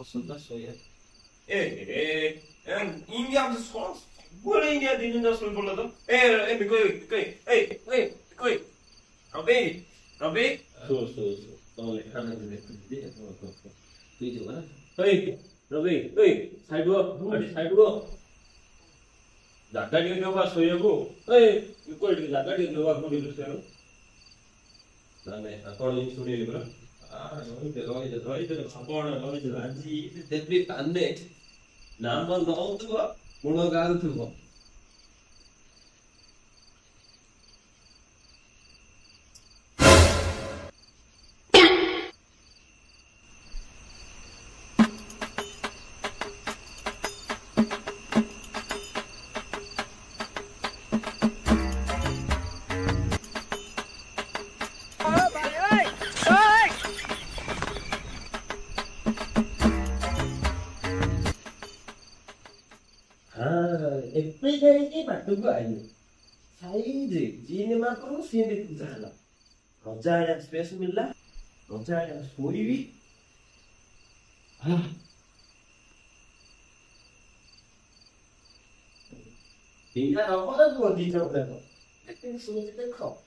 Aslında söyle. 인디하면서 손 원래 인디야 되는 소리 불러도 거의 러비 너네 하나 그랬는데 그게 뭐야? 러비 잘 부어 빨리 잘 부어 나가리 너가 소유고 이걸 나가리 너가 부르세요 나네 아까는 소리 이거라. 너희들 가보는 너희들 안지 대필 안네. 나만 넣어두고 뭐가 두고. FPGA 맞는 거 아니에요? 사이즈, 지네만 또 시인데 그잖아. 너자야 스페이스 밀라? 너자야 소리위? 인간은 허다도 어디 좀 그래도. 택배 소리 때 커.